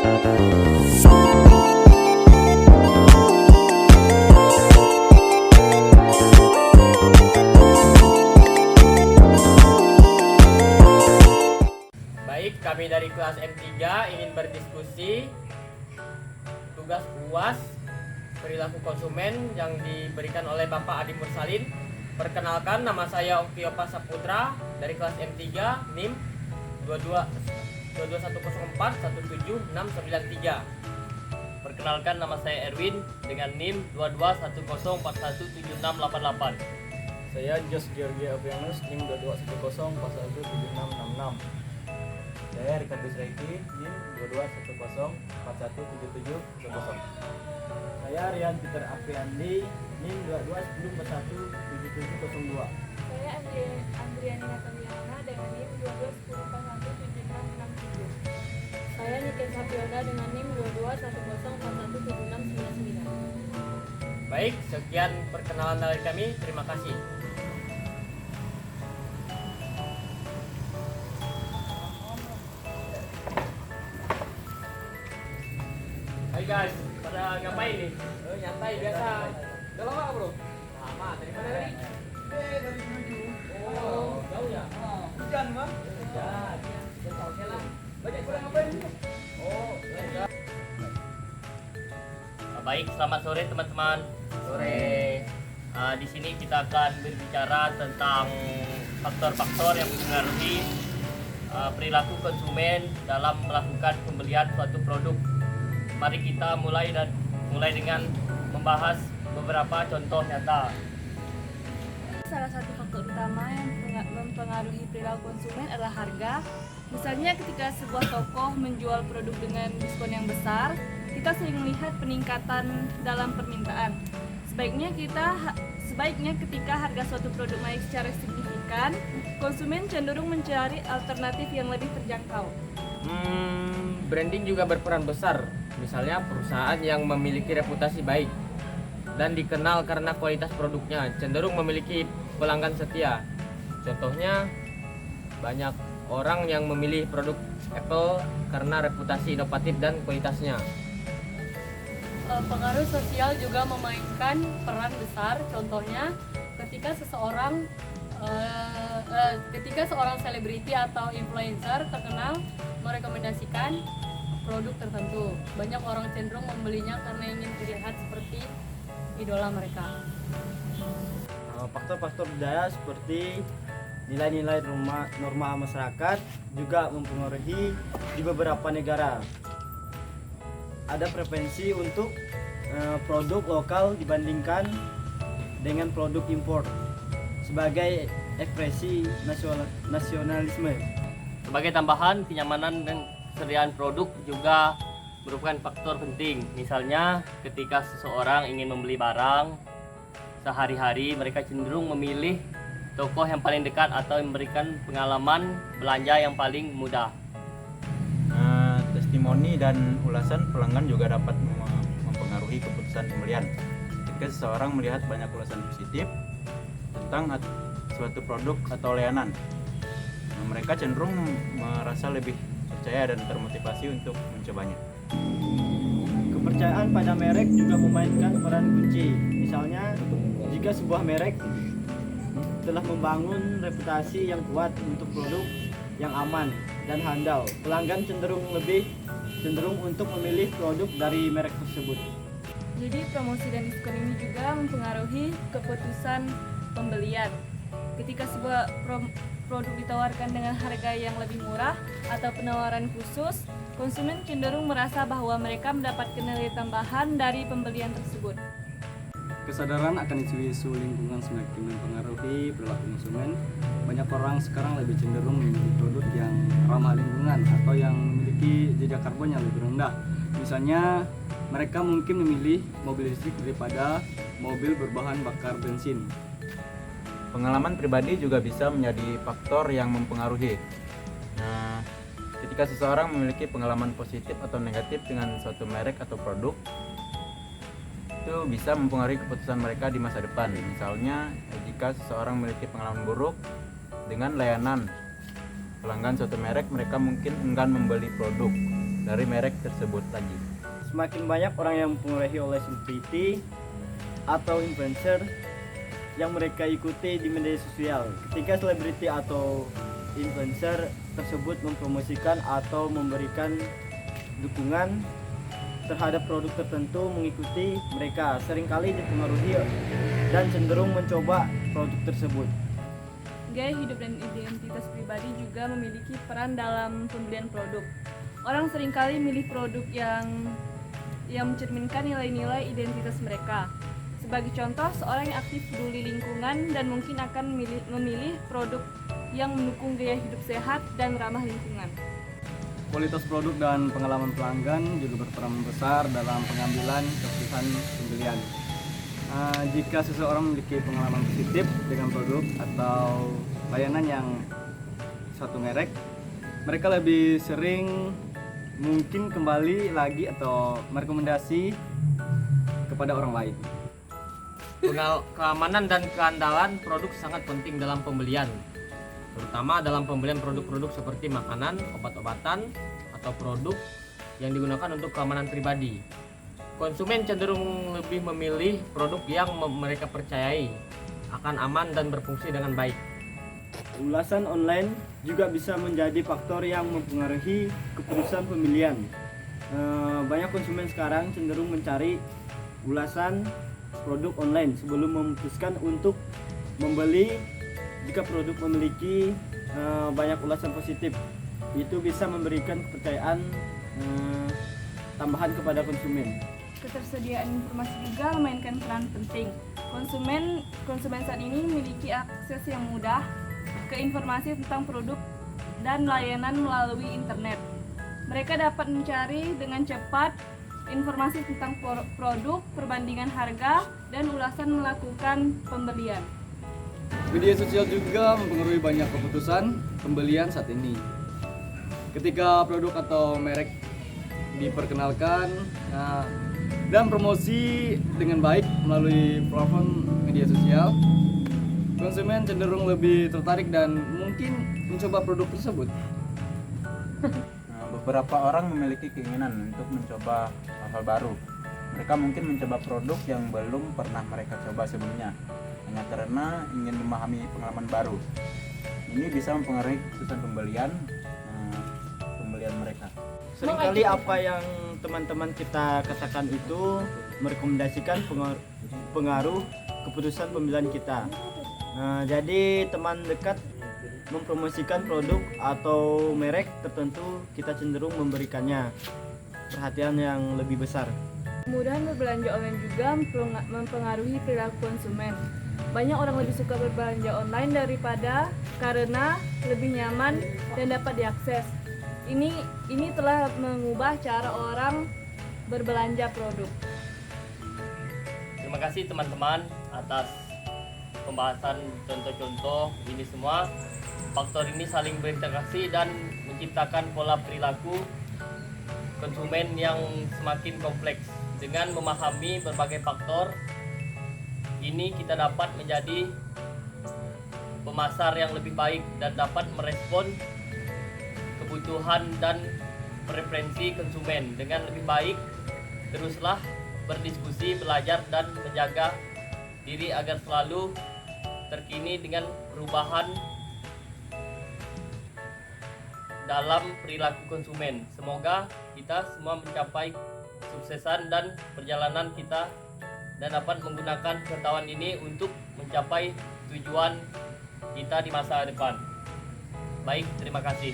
Baik, kami dari kelas M3 ingin berdiskusi tugas UAS perilaku konsumen yang diberikan oleh Bapak Adi Mursalin. Perkenalkan, nama saya Oktiopa Saputra dari kelas M3 NIM 22104176993. Perkenalkan, nama saya Erwin dengan NIM 22104176688. Saya Jos Georgia Avianus, NIM 2210417666. Saya Ricardo Sraiki, NIM 2210417710. Saya Rian Peter Apriandi, NIM 2210417702. Saya Andriani Nataliana dengan NIM 2210417667. Saya Niken Sapiona dengan NIM 2210417699. Baik, sekian perkenalan dari kami. Terima kasih. Hai guys, pada ngapain nih? Nyantai biasa. Udah lama nggak bro? Lama. Dari mana tadi? Dari Menuju. Oh, jauh ya? Hujan mah? Hujan. Ya oke lah. Banyak kurang ngapain? Oh, ya. Baik, selamat sore teman-teman. Sore. Di sini kita akan berbicara tentang faktor-faktor yang mempengaruhi perilaku konsumen dalam melakukan pembelian suatu produk. Mari kita mulai dengan membahas beberapa contoh nyata. Salah satu faktor utama yang mempengaruhi perilaku konsumen adalah harga. Misalnya ketika sebuah toko menjual produk dengan diskon yang besar, kita sering melihat peningkatan dalam permintaan. Sebaiknya ketika harga suatu produk naik secara signifikan, konsumen cenderung mencari alternatif yang lebih terjangkau. Branding juga berperan besar. Misalnya perusahaan yang memiliki reputasi baik dan dikenal karena kualitas produknya cenderung memiliki pelanggan setia. Contohnya, banyak orang yang memilih produk Apple karena reputasi inovatif dan kualitasnya. Pengaruh sosial juga memainkan peran besar. Contohnya, ketika seorang selebriti atau influencer terkenal merekomendasikan produk tertentu, banyak orang cenderung membelinya karena ingin terlihat seperti idola mereka. Faktor-faktor budaya seperti nilai-nilai norma masyarakat juga mempengaruhi di beberapa negara. Ada preferensi untuk produk lokal dibandingkan dengan produk impor sebagai ekspresi nasionalisme. Sebagai tambahan, kenyamanan dan kesediaan produk juga merupakan faktor penting. Misalnya, ketika seseorang ingin membeli barang sehari-hari, mereka cenderung memilih toko yang paling dekat atau memberikan pengalaman belanja yang paling mudah. Testimoni dan ulasan pelanggan juga dapat mempengaruhi keputusan pembelian. Jika seseorang melihat banyak ulasan positif tentang suatu produk atau layanan, mereka cenderung merasa lebih percaya dan termotivasi untuk mencobanya. Kepercayaan pada merek juga memainkan peran kunci. Misalnya, jika sebuah merek telah membangun reputasi yang kuat untuk produk yang aman dan handal, pelanggan cenderung untuk memilih produk dari merek tersebut. Jadi promosi dan diskon ini juga mempengaruhi keputusan pembelian. Ketika sebuah produk ditawarkan dengan harga yang lebih murah atau penawaran khusus, konsumen cenderung merasa bahwa mereka mendapatkan nilai tambahan dari pembelian tersebut. Kesadaran akan isu-isu lingkungan semakin mempengaruhi perilaku konsumen. Banyak orang sekarang lebih cenderung memilih produk yang ramah lingkungan atau yang memiliki jejak karbon yang lebih rendah. Misalnya, mereka mungkin memilih mobil listrik daripada mobil berbahan bakar bensin. Pengalaman pribadi juga bisa menjadi faktor yang mempengaruhi. Ketika seseorang memiliki pengalaman positif atau negatif dengan suatu merek atau produk, itu bisa mempengaruhi keputusan mereka di masa depan. Misalnya, jika seseorang memiliki pengalaman buruk dengan layanan pelanggan suatu merek, mereka mungkin enggan membeli produk dari merek tersebut lagi. Semakin banyak orang yang mempengaruhi oleh selebriti atau influencer yang mereka ikuti di media sosial. Ketika selebriti atau influencer tersebut mempromosikan atau memberikan dukungan terhadap produk tertentu mengikuti mereka, seringkali dipengaruhi dan cenderung mencoba produk tersebut. Gaya hidup dan identitas pribadi juga memiliki peran dalam pembelian produk. Orang seringkali milih produk yang mencerminkan nilai-nilai identitas mereka. Sebagai contoh, seorang yang aktif peduli lingkungan dan mungkin akan memilih produk yang mendukung gaya hidup sehat dan ramah lingkungan. Kualitas produk dan pengalaman pelanggan juga berperan besar dalam pengambilan keputusan pembelian. Jika seseorang memiliki pengalaman positif dengan produk atau layanan yang suatu merek, mereka lebih sering mungkin kembali lagi atau merekomendasi kepada orang lain. Keamanan dan keandalan produk sangat penting dalam pembelian, terutama dalam pembelian produk-produk seperti makanan, obat-obatan, atau produk yang digunakan untuk keamanan pribadi. Konsumen cenderung lebih memilih produk yang mereka percayai akan aman dan berfungsi dengan baik. Ulasan online juga bisa menjadi faktor yang mempengaruhi keputusan pembelian. Banyak konsumen sekarang cenderung mencari ulasan produk online sebelum memutuskan untuk membeli. Jika produk memiliki banyak ulasan positif, itu bisa memberikan kepercayaan tambahan kepada konsumen. Ketersediaan informasi juga memainkan peran penting. Konsumen saat ini memiliki akses yang mudah ke informasi tentang produk dan layanan melalui internet. Mereka dapat mencari dengan cepat informasi tentang produk, perbandingan harga, dan ulasan melakukan pembelian. Media sosial juga mempengaruhi banyak keputusan pembelian saat ini. Ketika produk atau merek diperkenalkan dan promosi dengan baik melalui platform media sosial, konsumen cenderung lebih tertarik dan mungkin mencoba produk tersebut. Beberapa orang memiliki keinginan untuk mencoba hal-hal baru. Mereka mungkin mencoba produk yang belum pernah mereka coba sebelumnya, hanya karena ingin memahami pengalaman baru. Ini bisa mempengaruhi keputusan pembelian mereka. Seringkali apa yang teman-teman kita katakan itu merekomendasikan pengaruh keputusan pembelian kita. Jadi teman dekat mempromosikan produk atau merek tertentu, kita cenderung memberikannya perhatian yang lebih besar. Kemudahan berbelanja online juga mempengaruhi perilaku konsumen. Banyak orang lebih suka berbelanja online karena lebih nyaman dan dapat diakses. Ini telah mengubah cara orang berbelanja produk. Terima kasih teman-teman atas pembahasan contoh-contoh ini semua. Faktor ini saling berinteraksi dan menciptakan pola perilaku konsumen yang semakin kompleks. Dengan memahami berbagai faktor ini, kita dapat menjadi pemasar yang lebih baik dan dapat merespon kebutuhan dan preferensi konsumen dengan lebih baik. Teruslah berdiskusi, belajar, dan menjaga diri agar selalu terkini dengan perubahan dalam perilaku konsumen. Semoga kita semua mencapai kesuksesan dan perjalanan kita dan dapat menggunakan pengetahuan ini untuk mencapai tujuan kita di masa depan. Baik, terima kasih.